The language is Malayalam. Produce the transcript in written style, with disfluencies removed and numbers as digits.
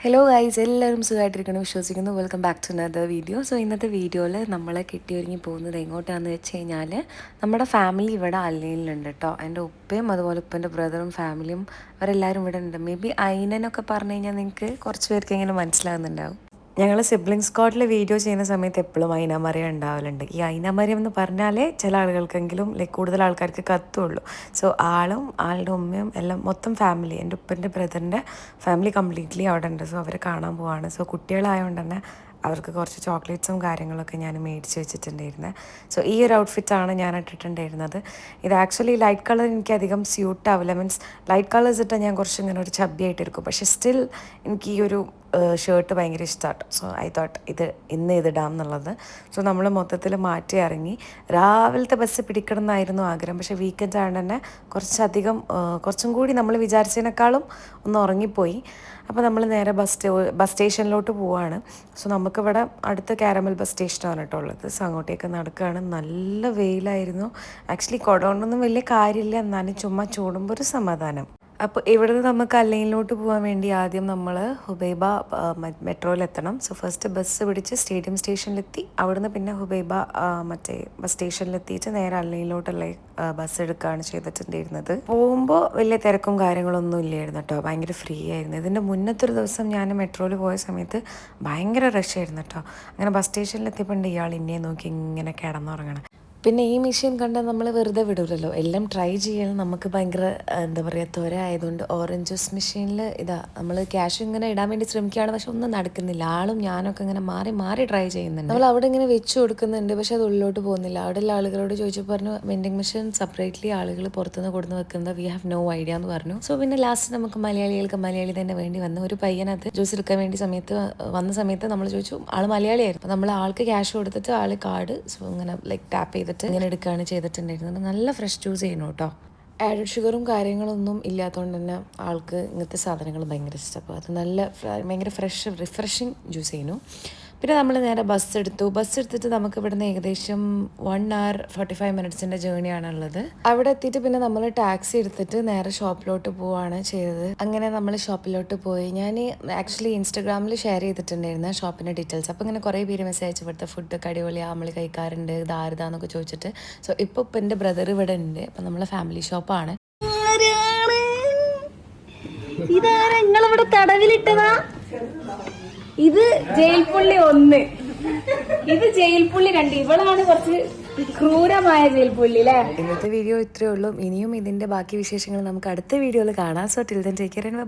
ഹലോ ഗൈസ്, എല്ലാവരും സുഖമായിട്ടിരിക്കണം വിശ്വസിക്കുന്നു. Welcome back to another video. So ഇന്നത്തെ വീഡിയോയിൽ നമ്മളെ കെട്ടിയൊരുങ്ങി പോകുന്നത് എങ്ങോട്ടാണെന്ന് വെച്ച് കഴിഞ്ഞാൽ നമ്മുടെ ഫാമിലി ഇവിടെ അല്ലയിലുണ്ട് കേട്ടോ. എൻ്റെ ഉപ്പയും അതുപോലെ ഉപ്പൻ്റെ ബ്രദറും ഫാമിലിയും അവരെല്ലാവരും ഇവിടെ ഉണ്ട്. മേ ബി ഐനനൊക്കെ പറഞ്ഞു കഴിഞ്ഞാൽ നിങ്ങൾക്ക് കുറച്ച് പേർക്ക് എങ്ങനെ മനസ്സിലാകുന്നുണ്ടാവും. ഞങ്ങൾ സിബ്ലിംഗ് സ്ക്വാഡിൽ വീഡിയോ ചെയ്യുന്ന സമയത്ത് എപ്പോഴും ഐനാമറിയം ഉണ്ടാവലുണ്ട്. ഈ ഐനാമറിയം എന്ന് പറഞ്ഞാലേ ചില ആളുകൾക്കെങ്കിലും കൂടുതൽ ആൾക്കാർക്ക് കത്തുള്ളൂ. സോ ആളും ആളുടെ ഉമ്മയും എല്ലാം മൊത്തം ഫാമിലി, എൻ്റെ ഉപ്പൻ്റെ ബ്രദറിൻ്റെ ഫാമിലി കംപ്ലീറ്റ്ലി അവിടെ ഉണ്ട്. സോ അവരെ കാണാൻ പോവാണ്. സോ കുട്ടികളായതുകൊണ്ട് തന്നെ അവർക്ക് കുറച്ച് ചോക്ലേറ്റ്സും കാര്യങ്ങളൊക്കെ ഞാൻ മേടിച്ച് വെച്ചിട്ടുണ്ടായിരുന്നത്. സോ ഈ ഒരു ഔട്ട്ഫിറ്റാണ് ഞാൻ ഇട്ടിട്ടുണ്ടായിരുന്നത്. ഇത് ആക്ച്വലി ലൈറ്റ് കളർ എനിക്കധികം സ്യൂട്ട് ആവില്ല. മീൻസ് ലൈറ്റ് കളേഴ്സ് ഇട്ടാൽ ഞാൻ കുറച്ച് ഇങ്ങനെ ഒരു ചബ്ബിയായിട്ടിരിക്കും. പക്ഷേ സ്റ്റിൽ എനിക്ക് ഈ ഒരു ഷർട്ട് ഭയങ്കര ഇഷ്ടമാട്ടോ. സോ ഐ തോട്ട് ഇന്ന് ഇതിടാം എന്നുള്ളത്. സോ നമ്മൾ മൊത്തത്തിൽ മാറ്റി ഇറങ്ങി. രാവിലത്തെ ബസ് പിടിക്കണം എന്നായിരുന്നു ആഗ്രഹം. പക്ഷേ വീക്കെൻഡ് ആയതുകൊണ്ട് തന്നെ കുറച്ചും കൂടി നമ്മൾ വിചാരിച്ചതിനേക്കാളും ഒന്ന് ഉറങ്ങിപ്പോയി. അപ്പോൾ നമ്മൾ നേരെ ബസ് സ്റ്റേഷനിലോട്ട് പോവുകയാണ്. സോ നമുക്കിവിടെ അടുത്ത കാരമൽ ബസ് സ്റ്റേഷനാണ് കേട്ടോ ഉള്ളത്. സോ അങ്ങോട്ടേക്ക് നടക്കുകയാണ്. നല്ല വെയിലായിരുന്നു. ആക്ച്വലി കുട കൊണ്ടൊന്നും വലിയ കാര്യമില്ല, എന്നാലും ചുമ്മാ ചൂടുമ്പോൾ ഒരു സമാധാനം. അപ്പോൾ ഇവിടുന്ന് നമുക്ക് അല്ലയിലോട്ട് പോകാൻ വേണ്ടി ആദ്യം നമ്മൾ ഹുബൈബ മെട്രോയിലെത്തണം. സോ ഫസ്റ്റ് ബസ് പിടിച്ച് സ്റ്റേഡിയം സ്റ്റേഷനിലെത്തി. അവിടുന്ന് പിന്നെ ഹുബൈബ മറ്റേ ബസ് സ്റ്റേഷനിലെത്തിയിട്ട് നേരെ അല്ലയിലോട്ടുള്ള ബസ് എടുക്കുകയാണ് ചെയ്തിട്ടുണ്ടായിരുന്നത്. പോകുമ്പോൾ വലിയ തിരക്കും കാര്യങ്ങളൊന്നും ഇല്ലായിരുന്നു കേട്ടോ. ഭയങ്കര ഫ്രീ ആയിരുന്നു. ഇതിൻ്റെ മുന്നത്തെ ഒരു ദിവസം ഞാൻ മെട്രോയിൽ പോയ സമയത്ത് ഭയങ്കര റഷായിരുന്നു കേട്ടോ. അങ്ങനെ ബസ് സ്റ്റേഷനിലെത്തിയപ്പോൾ ഇയാൾ ഇന്നെ നോക്കി ഇങ്ങനെ കിടന്നുറങ്ങണം. പിന്നെ ഈ മെഷീൻ കണ്ടാൽ നമ്മൾ വെറുതെ വിടില്ലല്ലോ, എല്ലാം ട്രൈ ചെയ്യാൻ നമുക്ക് ഭയങ്കര എന്താ പറയുക ത്വര ആയതുകൊണ്ട് ഓറഞ്ച് ജ്യൂസ് മെഷീനിൽ നമ്മൾ ക്യാഷ് ഇങ്ങനെ ഇടാൻ വേണ്ടി ശ്രമിക്കുകയാണ്. പക്ഷെ ഒന്നും നടക്കുന്നില്ല. ആളും ഞാനൊക്കെ ഇങ്ങനെ മാറി മാറി ട്രൈ ചെയ്യുന്നുണ്ട്. നമ്മൾ അവിടെ ഇങ്ങനെ വെച്ച് കൊടുക്കുന്നുണ്ട്, പക്ഷെ അത് ഉള്ളിലോട്ട് പോകുന്നില്ല. അവിടെയുള്ള ആളുകളോട് ചോദിച്ചപ്പോൾ പറഞ്ഞു വെൻഡിങ് മെഷീൻ സെപ്പറേറ്റ്ലി ആളുകൾ പുറത്തുനിന്ന് കൊടുന്ന് വെക്കുന്നത്, വി ഹാവ് നോ ഐഡിയ എന്ന് പറഞ്ഞു. സോ പിന്നെ ലാസ്റ്റ് നമുക്ക് മലയാളികൾക്ക് മലയാളി തന്നെ വേണ്ടി വന്ന ഒരു പയ്യനകത്ത് ജ്യൂസ് എടുക്കാൻ വേണ്ടി വന്ന സമയത്ത് നമ്മൾ ചോദിച്ചു, ആൾ മലയാളിയായിരുന്നു. നമ്മൾ ആൾക്ക് ക്യാഷ് കൊടുത്തിട്ട് ആൾ കാർഡ് ഇങ്ങനെ ലൈക്ക് ടാപ്പ് ചെയ്തിട്ട് ഇങ്ങനെ എടുക്കുകയാണ് ചെയ്തിട്ടുണ്ടായിരുന്നത്. നല്ല ഫ്രഷ് ജ്യൂസ് ചെയ്യണം കേട്ടോ. ആഡഡ് ഷുഗറും കാര്യങ്ങളൊന്നും ഇല്ലാത്തതുകൊണ്ട് തന്നെ ആൾക്ക് ഇങ്ങനത്തെ സാധനങ്ങൾ ഭയങ്കര ഇഷ്ടം. അപ്പോൾ അത് ഭയങ്കര റിഫ്രഷിങ് ജ്യൂസ് ചെയ്യുന്നു. പിന്നെ നമ്മൾ നേരെ ബസ് എടുത്തിട്ട് നമുക്ക് ഇവിടുന്ന് ഏകദേശം 1 hour 45 minutes ജേർണിയാണുള്ളത്. അവിടെ എത്തിയിട്ട് പിന്നെ നമ്മൾ ടാക്സി എടുത്തിട്ട് നേരെ ഷോപ്പിലോട്ട് പോവുകയാണ് ചെയ്തത്. അങ്ങനെ നമ്മൾ ഷോപ്പിലോട്ട് പോയി. ഞാൻ ആക്ച്വലി ഇൻസ്റ്റാഗ്രാമിൽ ഷെയർ ചെയ്തിട്ടുണ്ടായിരുന്ന ഷോപ്പിൻ്റെ ഡീറ്റെയിൽസ്. അപ്പോൾ ഇങ്ങനെ കുറേ പേര് മെസ്സേജ് അയച്ചു, ഇവിടുത്തെ ഫുഡൊക്കെ അടിപൊളിയാണ്, നമ്മൾ കഴിക്കാറുണ്ട്, ഇതാരുതാന്നൊക്കെ ചോദിച്ചിട്ട്. സോ ഇപ്പോൾ എൻ്റെ ബ്രദർ ഇവിടെ ഉണ്ട്. അപ്പം നമ്മളെ ഫാമിലി ഷോപ്പാണ്. ഇതാരാ നിങ്ങളിവിടെ തടവിലിട്ടതാ? ഇത് ജയിൽപ്പുള്ളി 1, ഇത് ജയിൽപ്പുള്ളി 2. ഇവളാണ് കുറച്ച് ക്രൂരമായ ജയിൽപ്പുള്ളി അല്ലേ. ഇന്നത്തെ വീഡിയോ ഇത്രയേ ഉള്ളൂ. ഇനിയും ഇതിൻ്റെ ബാക്കി വിശേഷങ്ങൾ നമുക്ക് അടുത്ത വീഡിയോയിൽ കാണാം. So till then take care.